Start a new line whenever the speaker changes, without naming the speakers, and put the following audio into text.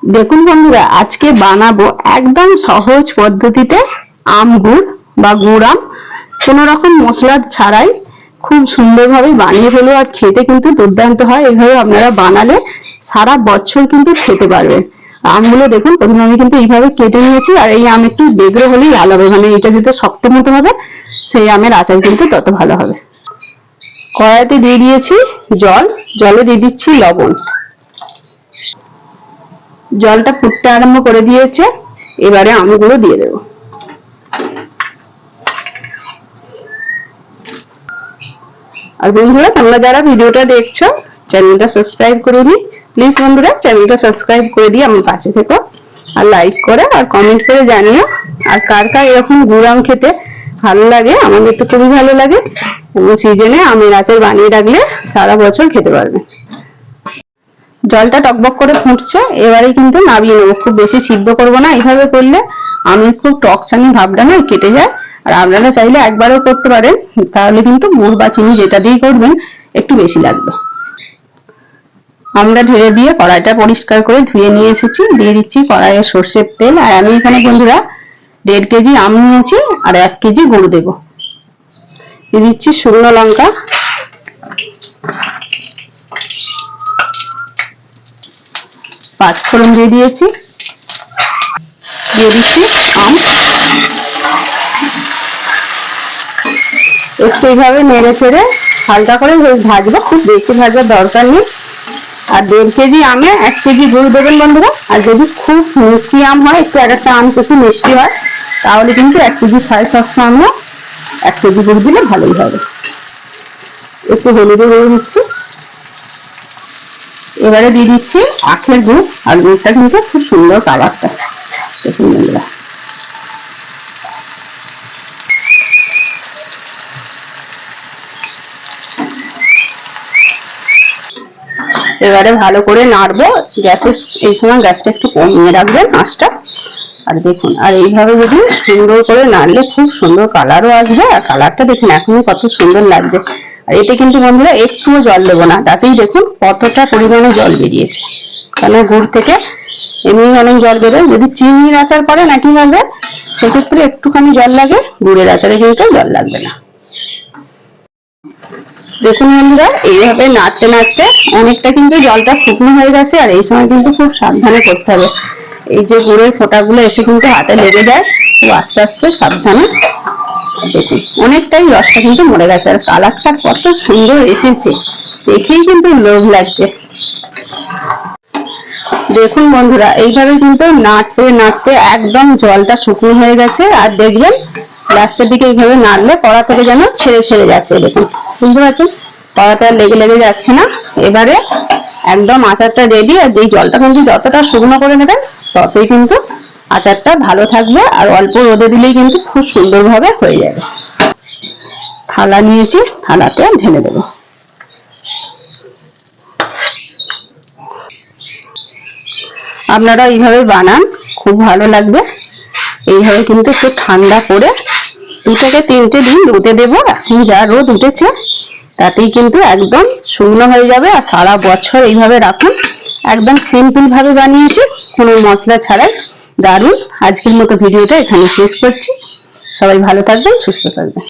দেখুন বন্ধুরা, আজকে বানাবো একদম সহজ পদ্ধতিতে আম গুড় বা গুড় আম, কোনো রকম মশলা ছাড়াই খুব সুন্দরভাবে বানিয়ে ফেলবো। আর খেতে কিন্তু দুর্দান্ত হয়। এইভাবে আপনারা বানালে সারা বছর কিন্তু খেতে পারবেন। আমগুলো দেখুন, প্রথমে আমি কিন্তু এইভাবে কেটে নিয়েছি। আর এই আম একটু বেগড়ে হলেই ভালো হবে, মানে এটা যেতে শক্ত মতো হবে সেই আমের আচার কিন্তু তত ভালো হবে। কড়াইতে দিয়ে দিয়েছি জল, জলে দিয়ে দিচ্ছি লবণ। জলটা ফুটতে আরম্ভ করে দিয়েছে, এবারে আমগুলো দিয়ে দেব। আর বন্ধুরা, তোমরা যারা ভিডিওটা দেখছো চ্যানেলটা সাবস্ক্রাইব করে দিই প্লিজ। বন্ধুরা, চ্যানেলটা সাবস্ক্রাইব করে দিয়ে আমার পাশে থেকো, আর লাইক করে আর কমেন্ট করে জানিও আর কার কার এরকম গুড় আম খেতে ভালো লাগে। আমাদের তো খুবই ভালো লাগে। সিজনে আমের আচার বানিয়ে রাখলে সারা বছর খেতে পারবে। জলটা টকবক করে ফুটছে, এবারে কিন্তু নামিয়ে নেবো। খুব বেশি সিদ্ধ করবো না, এইভাবে করলে আমের খুব টকসানি ভাবটা না কেটে যায়। আর আপনারা চাইলে একবারও করতে পারেন, তাহলে কিন্তু গুড় বা চিনি যেটা দিয়ে করবেন একটু বেশি লাগবে। আমরা ঢেলে দিয়ে কড়াইটা পরিষ্কার করে ধুয়ে নিয়ে এসেছি। দিয়ে দিচ্ছি কড়াইয়ে সর্ষের তেল। আর আমি এখানে বন্ধুরা 1.5 কেজি আম নিয়েছি আর 1 কেজি গুড় দেবো। দিয়ে দিচ্ছি শুকনো লঙ্কা, পাঁচফোড়ন দিয়ে দিয়েছি, দিয়ে দিচ্ছি আম। একটু এইভাবে নেড়ে চেড়ে হালকা করে ভাজবো, খুব বেশি ভাজার দরকার নেই। আর 1.5 কেজি আমে 1 কেজি গুড় দেবেন বন্ধুরা। আর যদি খুব মিষ্টি আম হয়, একটু এক একটা আম একটু মিষ্টি হয়, তাহলে কিন্তু 1 কেজি 750 আমে 1 কেজি গুড় দিলে ভালোই হবে। একটু হলুদও দিয়ে দিচ্ছি। এবারে দিয়ে দিচ্ছি আখের গুড়। আর গুড়টা কিন্তু খুব সুন্দর কালারটা দেখুন বন্ধুরা। এবারে ভালো করে নাড়বো। গ্যাসের এই সময় গ্যাসটা একটু কমিয়ে রাখবেন আঁচটা। আর দেখুন, আর এইভাবে যদি সুন্দর করে নাড়লে খুব সুন্দর কালারও আসবে। আর কালারটা দেখুন এখনই কত সুন্দর লাগছে। আর এতে কিন্তু বন্ধুরা একটুও জল দেবো না, তাতেই দেখুন কতটা পরিমাণে জল বেরিয়েছে। কেন গুড় থেকে এমনি অনেক জল বেরোয়। যদি চিনির আচার করেন একইভাবে, সেক্ষেত্রে একটুখানি জল লাগে, গুড়ের আচারে কিন্তু জল লাগবে না। দেখুন বন্ধুরা, এইভাবে নাড়তে নাড়তে অনেকটা কিন্তু জলটা শুকনো হয়ে গেছে। আর এই সময় কিন্তু খুব সাবধানে করতে হবে। এই যে গুড়ের ফোঁটাগুলো এসে কিন্তু হাতে লেগে যায়, খুব আস্তে আস্তে সাবধানে। দেখুন অনেকটাই রসটা কিন্তু মরে গেছে। আর কালারটা কত সুন্দর এসেছে, দেখেই কিন্তু লোভ লাগছে। দেখুন বন্ধুরা, এইভাবে কিন্তু নাড়তে নাড়তে একদম জলটা শুকনো হয়ে গেছে। আর দেখবেন লাস্টের দিকে এইভাবে নাড়লে কড়া থেকে যেন ছেড়ে ছেড়ে যাচ্ছে। দেখুন, বুঝতে পারছেন কড়াটা লেগে লেগে যাচ্ছে না। এবারে একদম আচারটা রেডি। আর এই জলটা কিন্তু যতটা শুকনো করে নেবেন ততই কিন্তু আচারটা ভালো থাকবে। আর অল্প রোদে দিলেই কিন্তু খুব সুন্দরভাবে হয়ে যাবে। থালা নিয়েছি, থালাতে ঢেলে দেবো। আপনারা এইভাবে বানান, খুব ভালো লাগবে। এইভাবে কিন্তু একটু ঠান্ডা করে 2 থেকে 3টে দিন রোদে দেবো। এখন যা রোদ উঠেছে তাতেই কিন্তু একদম শুকনো হয়ে যাবে। আর সারা বছর এইভাবে রাখুন। একদম সিম্পল ভাবে বানিয়েছি, কোনো মশলা ছাড়াই। দারুণ। আজকের মতো ভিডিওটা এখানে শেষ করছি। সবাই ভালো থাকবেন, সুস্থ থাকবেন।